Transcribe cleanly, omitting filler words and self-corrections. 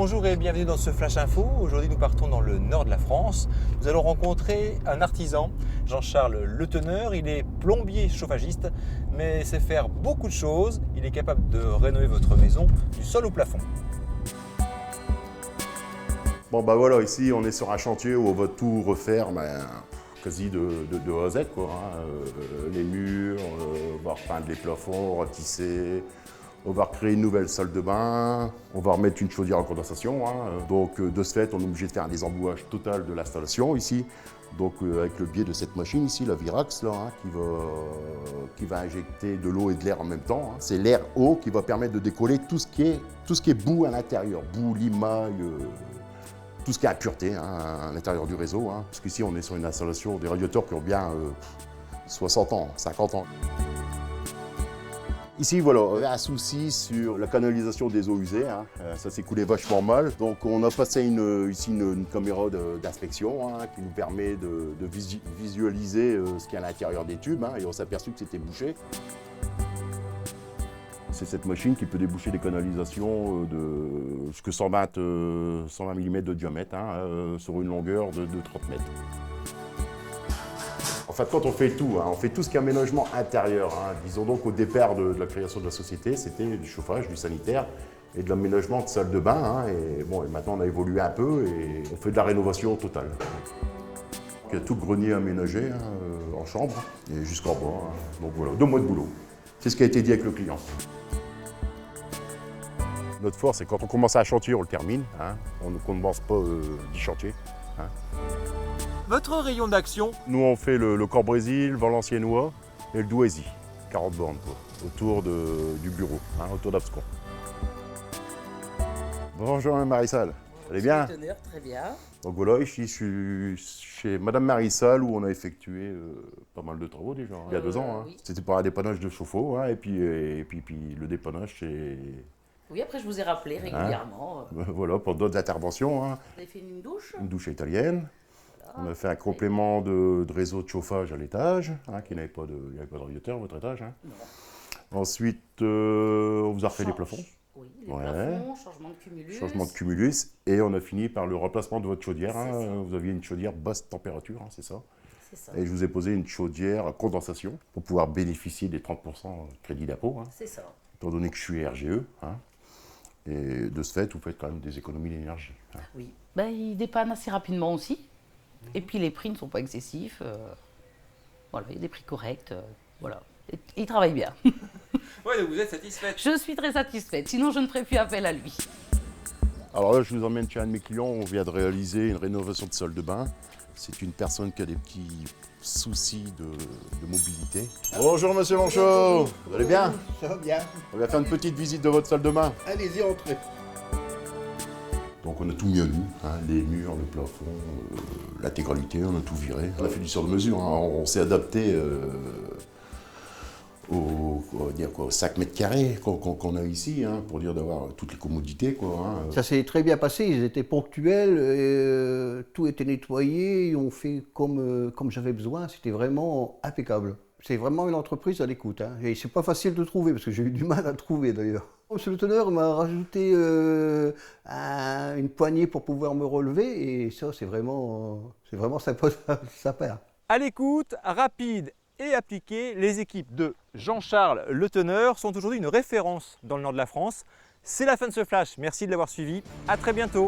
Bonjour et bienvenue dans ce Flash Info. Aujourd'hui nous partons dans le nord de la France. Nous allons rencontrer un artisan, Jean-Charles Le Teneur. Il est plombier chauffagiste, mais sait faire beaucoup de choses. Il est capable de rénover votre maison du sol au plafond. Bon bah voilà, ici on est sur un chantier où on va tout refaire, quasi de A à Z quoi. Les murs, on va repeindre les plafonds, ratisser. On va recréer une nouvelle salle de bain, on va remettre une chaudière à condensation. Donc de ce fait, on est obligé de faire un désembouage total de l'installation ici. Donc avec le biais de cette machine ici, la Virax, là, qui va injecter de l'eau et de l'air en même temps. C'est l'air eau qui va permettre de décoller tout ce qui est boue à l'intérieur, boue, limaille, tout ce qui est impureté à l'intérieur du réseau. Parce qu'ici, on est sur une installation des radiateurs qui ont bien 60 ans, 50 ans. Ici, voilà, on a un souci sur la canalisation des eaux usées. Ça s'est coulé vachement mal. Donc, on a passé ici une caméra d'inspection qui nous permet de visualiser ce qu'il y a à l'intérieur des tubes. Et on s'est aperçu que c'était bouché. C'est cette machine qui peut déboucher des canalisations de jusqu'à 120 mm de diamètre sur une longueur de 30 mètres. En fait, quand on fait tout, on fait tout ce qui est aménagement intérieur. Disons donc au départ de la création de la société, c'était du chauffage, du sanitaire et de l'aménagement de salles de bain. Et maintenant on a évolué un peu et on fait de la rénovation totale. Il y a tout le grenier aménagé en chambre et jusqu'en bas. Donc voilà, 2 mois de boulot. C'est ce qui a été dit avec le client. Notre force, c'est quand on commence un chantier, on le termine. On ne commence pas 10 chantiers. Votre rayon d'action? Nous, on fait le Corps-Brésil, Valenciennois et le Douaisis, 40 bornes autour du bureau, autour d'Abscon. Bonjour Marissal, vous allez bien? Teneur, très bien. Donc voilà, ici je suis chez Madame Marissal où on a effectué pas mal de travaux déjà, il y a 2 ans. Oui. C'était pour un dépannage de chauffe-eau et puis le dépannage c'est... Oui, après je vous ai rappelé régulièrement. Voilà, pour d'autres interventions. Vous avez fait une douche? Une douche italienne. Voilà. On a fait un complément de réseau de chauffage à l'étage, qui n'avait pas de radiateur à votre étage. Non. Ensuite, on vous a refait les plafonds. Oui, les plafonds, changement de cumulus. Changement de cumulus. Et on a fini par le remplacement de votre chaudière. Vous aviez une chaudière basse température, c'est ça. C'est ça. Et je vous ai posé une chaudière à condensation pour pouvoir bénéficier des 30% de crédit d'impôt. C'est ça. Étant donné que je suis RGE. Et de ce fait, vous faites quand même des économies d'énergie. Oui. Il dépanne assez rapidement aussi. Et puis les prix ne sont pas excessifs. Voilà, il y a des prix corrects. Voilà. Et il travaille bien. Ouais, donc vous êtes satisfaite? Je suis très satisfaite, sinon je ne ferai plus appel à lui. Alors là, je vous emmène chez un de mes clients. On vient de réaliser une rénovation de salle de bain. C'est une personne qui a des petits soucis de mobilité. Bonjour Monsieur Lonchot, vous allez bien? Ça va bien. On va faire une petite visite de votre salle de bain. Allez-y, entrez. Donc on a tout mis à nu, les murs, le plafond, l'intégralité, on a tout viré. On a fait du sur-mesure, on s'est adapté aux 5 mètres carrés qu'on a ici, pour dire d'avoir toutes les commodités. Ça s'est très bien passé, ils étaient ponctuels, tout était nettoyé, ils ont fait comme j'avais besoin, c'était vraiment impeccable. C'est vraiment une entreprise à l'écoute, et c'est pas facile de trouver, parce que j'ai eu du mal à le trouver d'ailleurs. Monsieur Le Teneur m'a rajouté une poignée pour pouvoir me relever, et ça c'est vraiment sympa. À l'écoute, rapide et appliquée, les équipes de Jean-Charles Le Teneur sont aujourd'hui une référence dans le nord de la France. C'est la fin de ce flash, merci de l'avoir suivi, à très bientôt.